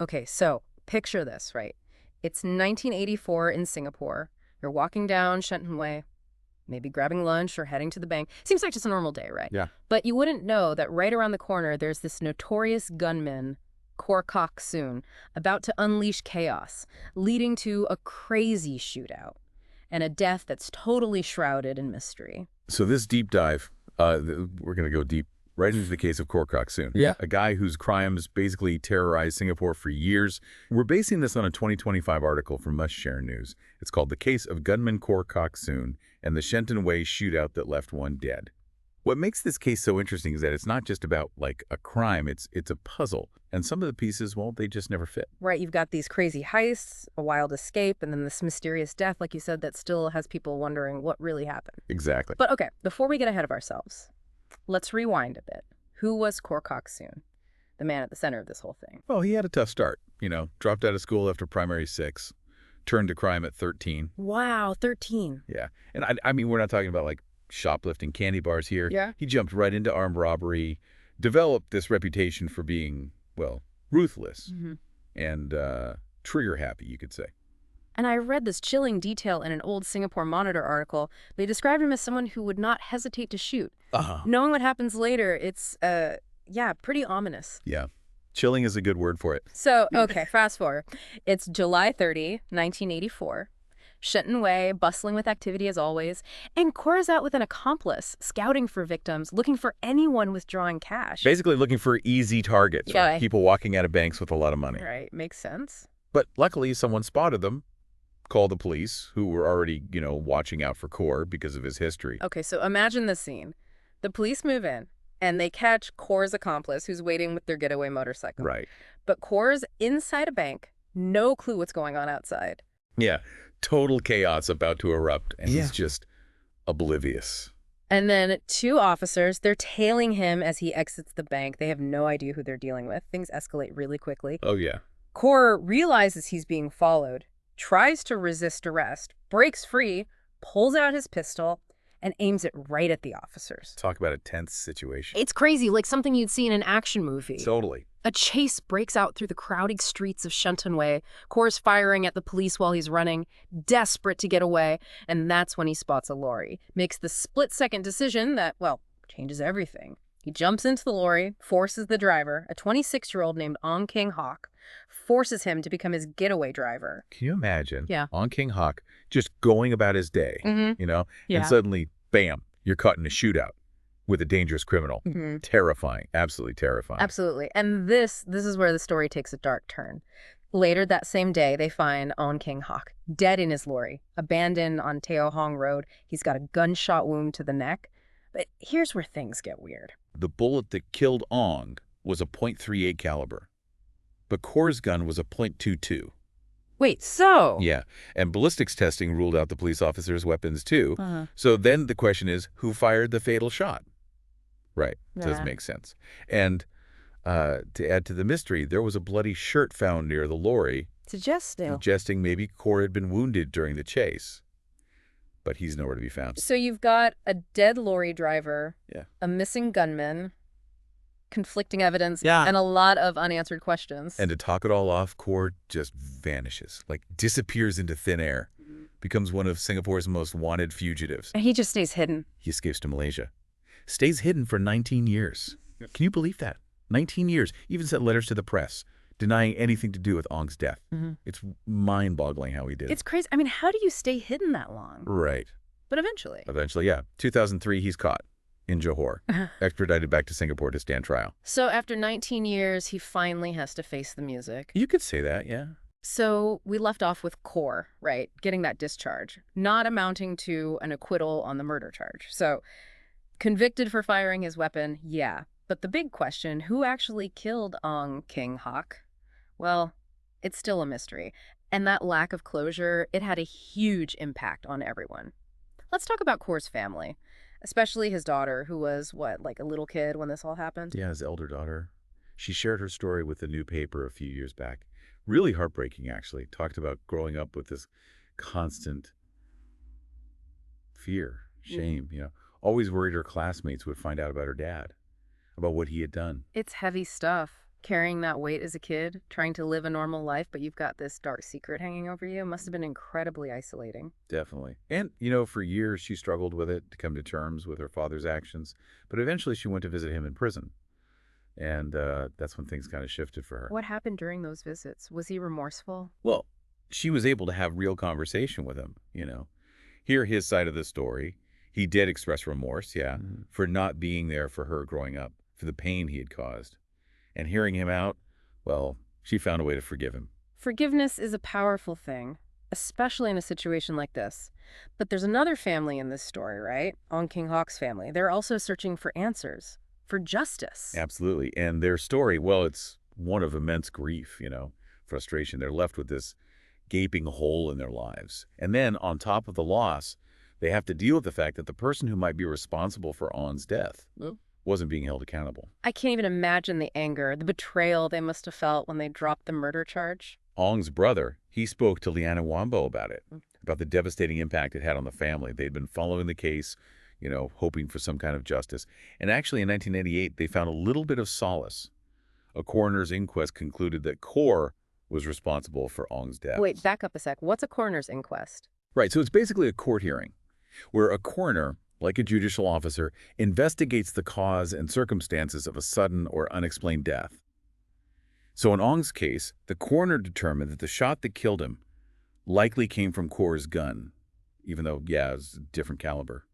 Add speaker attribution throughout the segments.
Speaker 1: Okay, so picture this, right? It's 1984 in Singapore. You're walking down Shenton Way, maybe grabbing lunch or heading to the bank. Seems like just a normal day, right?
Speaker 2: Yeah.
Speaker 1: But you wouldn't know that right around the corner, there's this notorious gunman, Khor Kok Soon, about to unleash chaos, leading to a crazy shootout and a death that's totally shrouded in mystery.
Speaker 2: So this deep dive, we're going to go deep right into the case of Khor Kok Soon.
Speaker 3: Yeah.
Speaker 2: A guy whose crimes basically terrorized Singapore for years. We're basing this on a 2025 article from Must Share News. It's called The Case of Gunman Khor Kok Soon and the Shenton Way Shootout That Left One Dead. What makes this case so interesting is that it's not just about, like, a crime. It's a puzzle. And some of the pieces, well, they just never fit.
Speaker 1: Right, you've got these crazy heists, a wild escape, and then this mysterious death, like you said, that still has people wondering what really happened.
Speaker 2: Exactly.
Speaker 1: But okay, before we get ahead of ourselves, let's rewind a bit. Who was Khor Kok Soon, the man at the center of this whole thing?
Speaker 2: Well, he had a tough start. Dropped out of school after primary 6, turned to crime at 13.
Speaker 1: Wow, 13.
Speaker 2: Yeah. And I mean, we're not talking about, like, shoplifting candy bars here.
Speaker 1: Yeah.
Speaker 2: He jumped right into armed robbery, developed this reputation for being, well, ruthless and trigger happy, you could say.
Speaker 1: And I read this chilling detail in an old Singapore Monitor article. They described him as someone who would not hesitate to shoot. Knowing what happens later, it's, pretty ominous.
Speaker 2: Yeah. Chilling is a good word for it.
Speaker 1: So, okay, fast forward. It's July 30, 1984. Shenton Way, bustling with activity as always, and Khor is out with an accomplice, scouting for victims, looking for anyone withdrawing cash.
Speaker 2: Basically looking for easy targets,
Speaker 1: Yeah.
Speaker 2: or people walking out of banks with a lot of money.
Speaker 1: Right, makes sense.
Speaker 2: But luckily, someone spotted them, called the police, who were already, watching out for Khor because of his history.
Speaker 1: Okay, so imagine the scene. The police move in, and they catch Khor's accomplice, who's waiting with their getaway motorcycle.
Speaker 2: Right.
Speaker 1: But Khor's inside a bank, no clue what's going on outside.
Speaker 2: Yeah. Total chaos about to erupt, and he's just oblivious.
Speaker 1: And then 2 officers, they're tailing him as he exits the bank. They have no idea who they're dealing with. Things escalate really quickly.
Speaker 2: Oh, yeah.
Speaker 1: Khor realizes he's being followed, tries to resist arrest, breaks free, pulls out his pistol, and aims it right at the officers.
Speaker 2: Talk about a tense situation.
Speaker 1: It's crazy, like something you'd see in an action movie.
Speaker 2: Totally.
Speaker 1: A chase breaks out through the crowded streets of Shenton Way. Khor's firing at the police while he's running, desperate to get away, and that's when he spots a lorry. Makes the split-second decision that, well, changes everything. He jumps into the lorry, forces the driver, a 26-year-old named Ong King Hock, forces him to become his getaway driver.
Speaker 2: Can you imagine?
Speaker 1: Yeah.
Speaker 2: Ong King Hock just going about his day,
Speaker 1: Yeah.
Speaker 2: and suddenly, bam, you're caught in a shootout with a dangerous criminal. Terrifying. Absolutely terrifying.
Speaker 1: Absolutely. And this is where the story takes a dark turn. Later that same day, they find Ong King Hock dead in his lorry, abandoned on Teo Hong Road. He's got a gunshot wound to the neck. But here's where things get weird.
Speaker 2: The bullet that killed Ong was a .38 caliber, but Khor's gun was a .22.
Speaker 1: Wait, so?
Speaker 2: Yeah, and ballistics testing ruled out the police officer's weapons too. So then the question is, who fired the fatal shot? Right, does make sense. And to add to the mystery, there was a bloody shirt found near the lorry, suggesting maybe Khor had been wounded during the chase. But he's nowhere to be found.
Speaker 1: So you've got a dead lorry driver,
Speaker 2: Yeah.
Speaker 1: a missing gunman, conflicting evidence, and a lot of unanswered questions.
Speaker 2: And to top it all off, Khor just vanishes, like disappears into thin air, becomes one of Singapore's most wanted fugitives.
Speaker 1: And he just stays hidden.
Speaker 2: He escapes to Malaysia. Stays hidden for 19 years. Can you believe that? 19 years. Even sent letters to the press, denying anything to do with Ong's death. It's mind-boggling how he did it.
Speaker 1: It's crazy. I mean, how do you stay hidden that long?
Speaker 2: Right.
Speaker 1: But eventually.
Speaker 2: Eventually, yeah. 2003, he's caught in Johor, extradited back to Singapore to stand trial.
Speaker 1: So after 19 years, he finally has to face the music.
Speaker 2: You could say that, yeah.
Speaker 1: So we left off with Khor, right? Getting that discharge, not amounting to an acquittal on the murder charge. So convicted for firing his weapon, yeah. But the big question, who actually killed Ong King Hock? Well, it's still a mystery. And that lack of closure, it had a huge impact on everyone. Let's talk about Khor's family, especially his daughter, who was, like a little kid when this all happened?
Speaker 2: Yeah, his elder daughter. She shared her story with the new paper a few years back. Really heartbreaking, actually. Talked about growing up with this constant fear, shame, Always worried her classmates would find out about her dad, about what he had done.
Speaker 1: It's heavy stuff. carrying that weight as a kid, trying to live a normal life, but you've got this dark secret hanging over you. It must have been incredibly isolating.
Speaker 2: Definitely. And, for years she struggled with it to come to terms with her father's actions. But eventually she went to visit him in prison. And that's when things kind of shifted for her.
Speaker 1: What happened during those visits? Was he remorseful?
Speaker 2: Well, she was able to have real conversation with him, hear his side of the story. He did express remorse, yeah, for not being there for her growing up, for the pain he had caused. And hearing him out, well, she found a way to forgive him.
Speaker 1: Forgiveness is a powerful thing, especially in a situation like this. But there's another family in this story, right? Ong King Hock's family. They're also searching for answers, for justice.
Speaker 2: Absolutely. And their story, well, it's one of immense grief, frustration. They're left with this gaping hole in their lives. And then on top of the loss, they have to deal with the fact that the person who might be responsible for On's death wasn't being held accountable.
Speaker 1: I can't even imagine the anger, the betrayal they must have felt when they dropped the murder charge.
Speaker 2: Ong's brother, he spoke to Liana Wambo about it, about the devastating impact it had on the family. They'd been following the case, hoping for some kind of justice. And actually in 1988, they found a little bit of solace. A coroner's inquest concluded that Khor was responsible for Ong's death.
Speaker 1: Wait, back up a sec. What's a coroner's inquest?
Speaker 2: Right, so it's basically a court hearing where a coroner, like a judicial officer, investigates the cause and circumstances of a sudden or unexplained death. So in Ong's case, the coroner determined that the shot that killed him likely came from Khor's gun, even though, yeah, it was a different caliber.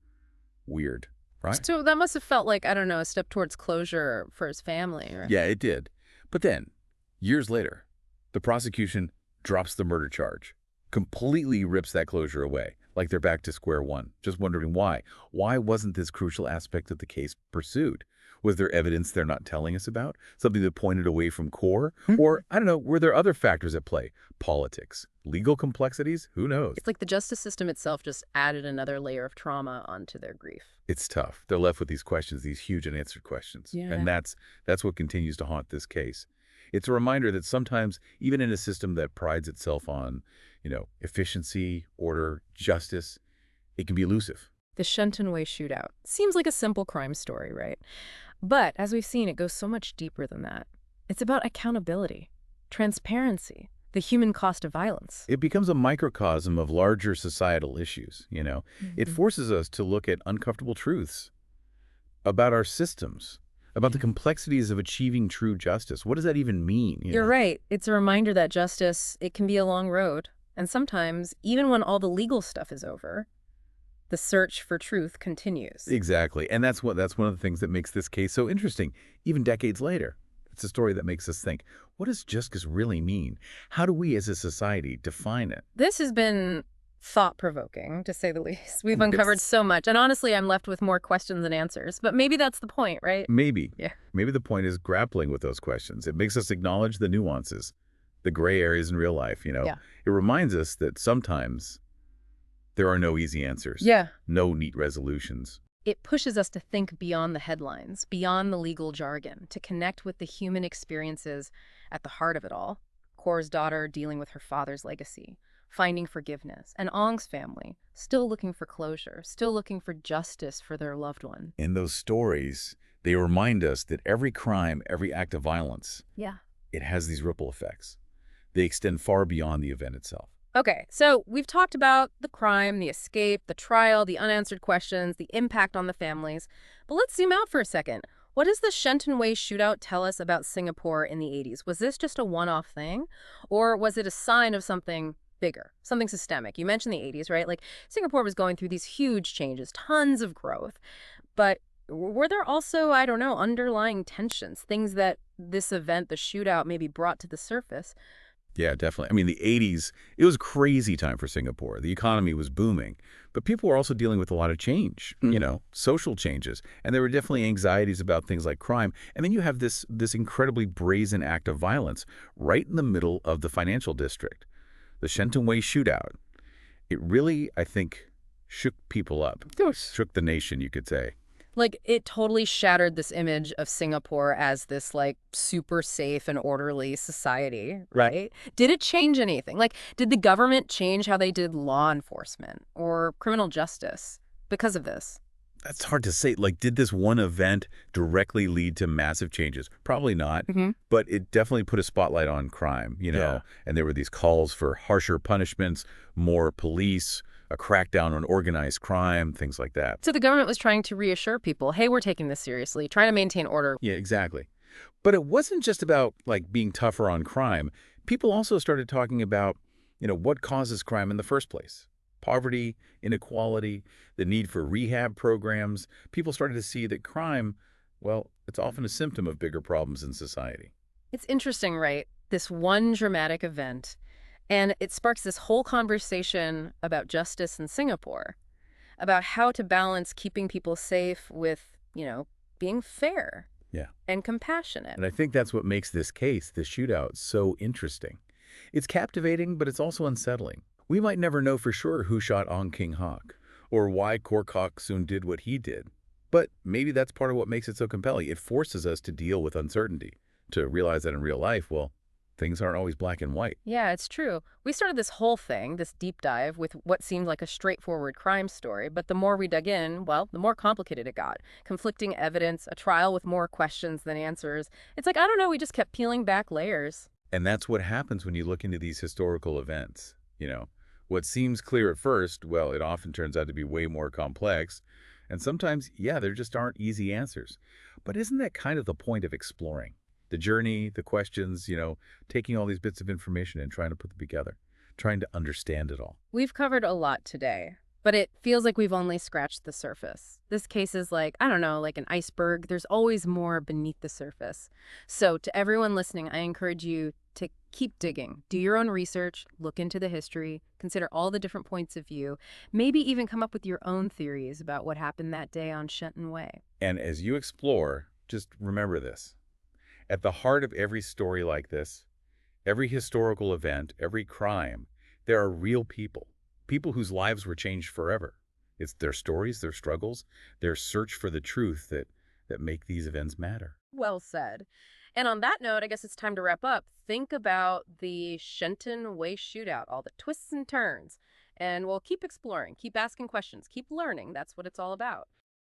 Speaker 2: Weird, right?
Speaker 1: So that must have felt like, I don't know, a step towards closure for his family. Right?
Speaker 2: Yeah, it did. But then, years later, the prosecution drops the murder charge, completely rips that closure away, like they're back to square one, just wondering why. Why wasn't this crucial aspect of the case pursued? Was there evidence they're not telling us about? Something that pointed away from Khor? Or, I don't know, were there other factors at play? Politics? Legal complexities? Who knows?
Speaker 1: It's like the justice system itself just added another layer of trauma onto their grief.
Speaker 2: It's tough. They're left with these questions, these huge unanswered questions.
Speaker 1: Yeah.
Speaker 2: And that's what continues to haunt this case. It's a reminder that sometimes, even in a system that prides itself on, efficiency, order, justice, it can be elusive.
Speaker 1: The Shenton Way shootout. Seems like a simple crime story, right? But as we've seen, it goes so much deeper than that. It's about accountability, transparency, the human cost of violence.
Speaker 2: It becomes a microcosm of larger societal issues, It forces us to look at uncomfortable truths about our systems, about the complexities of achieving true justice. What does that even mean?
Speaker 1: You're right. It's a reminder that justice, it can be a long road. And sometimes, even when all the legal stuff is over, the search for truth continues.
Speaker 2: Exactly. And that's one of the things that makes this case so interesting, even decades later. It's a story that makes us think, what does justice really mean? How do we as a society define it?
Speaker 1: This has been thought-provoking, to say the least. We've uncovered so much. And honestly, I'm left with more questions than answers. But maybe that's the point, right?
Speaker 2: Maybe.
Speaker 1: Yeah.
Speaker 2: Maybe the point is grappling with those questions. It makes us acknowledge the nuances, the gray areas in real life,
Speaker 1: Yeah.
Speaker 2: It reminds us that sometimes there are no easy answers.
Speaker 1: Yeah.
Speaker 2: No neat resolutions.
Speaker 1: It pushes us to think beyond the headlines, beyond the legal jargon, to connect with the human experiences at the heart of it all. Khor's daughter dealing with her father's legacy, finding forgiveness, and Ong's family still looking for closure, still looking for justice for their loved one.
Speaker 2: In those stories, they remind us that every crime, every act of violence, it has these ripple effects. They extend far beyond the event itself.
Speaker 1: Okay, so we've talked about the crime, the escape, the trial, the unanswered questions, the impact on the families. But let's zoom out for a second. What does the Shenton Way shootout tell us about Singapore in the 80s? Was this just a one-off thing? Or was it a sign of something bigger, something systemic? You mentioned the 80s, right? Like, Singapore was going through these huge changes, tons of growth. But were there also, I don't know, underlying tensions, things that this event, the shootout, maybe brought to the surface?
Speaker 2: Yeah, definitely. I mean, the 80s, it was a crazy time for Singapore. The economy was booming, but people were also dealing with a lot of change, social changes. And there were definitely anxieties about things like crime. And then you have this incredibly brazen act of violence right in the middle of the financial district, the Shenton Way shootout. It really, I think, shook people up, shook the nation, you could say.
Speaker 1: Like, it totally shattered this image of Singapore as this, like, super safe and orderly society, right? Did it change anything? Like, did the government change how they did law enforcement or criminal justice because of this?
Speaker 2: That's hard to say. Like, did this one event directly lead to massive changes? Probably not, but it definitely put a spotlight on crime,
Speaker 3: Yeah.
Speaker 2: and there were these calls for harsher punishments, more police, a crackdown on organized crime, things like that.
Speaker 1: So the government was trying to reassure people, hey, we're taking this seriously, trying to maintain order.
Speaker 2: Yeah, exactly. But it wasn't just about, like, being tougher on crime. People also started talking about, what causes crime in the first place. Poverty, inequality, the need for rehab programs. People started to see that crime, well, it's often a symptom of bigger problems in society.
Speaker 1: It's interesting, right? This one dramatic event, and it sparks this whole conversation about justice in Singapore, about how to balance keeping people safe with, being fair
Speaker 2: Yeah.
Speaker 1: and compassionate.
Speaker 2: And I think that's what makes this case, this shootout, so interesting. It's captivating, but it's also unsettling. We might never know for sure who shot Ong King Hock, or why Khor Kok Soon did what he did. But maybe that's part of what makes it so compelling. It forces us to deal with uncertainty, to realize that in real life, well, things aren't always black and white.
Speaker 1: Yeah, it's true. We started this whole thing, this deep dive, with what seemed like a straightforward crime story, but the more we dug in, well, the more complicated it got. Conflicting evidence, a trial with more questions than answers. It's like, I don't know, we just kept peeling back layers.
Speaker 2: And that's what happens when you look into these historical events. What seems clear at first, well, it often turns out to be way more complex. And sometimes, yeah, there just aren't easy answers. But isn't that kind of the point of exploring? The journey, the questions, taking all these bits of information and trying to put them together, trying to understand it all.
Speaker 1: We've covered a lot today, but it feels like we've only scratched the surface. This case is like, I don't know, like an iceberg. There's always more beneath the surface. So to everyone listening, I encourage you to keep digging. Do your own research, look into the history, consider all the different points of view, maybe even come up with your own theories about what happened that day on Shenton Way.
Speaker 2: And as you explore, just remember this. At the heart of every story like this, every historical event, every crime, there are real people. People whose lives were changed forever. It's their stories, their struggles, their search for the truth that make these events matter.
Speaker 1: Well said. And on that note, I guess it's time to wrap up. Think about the Shenton Way shootout, all the twists and turns. And we'll keep exploring, keep asking questions, keep learning. That's what it's all about.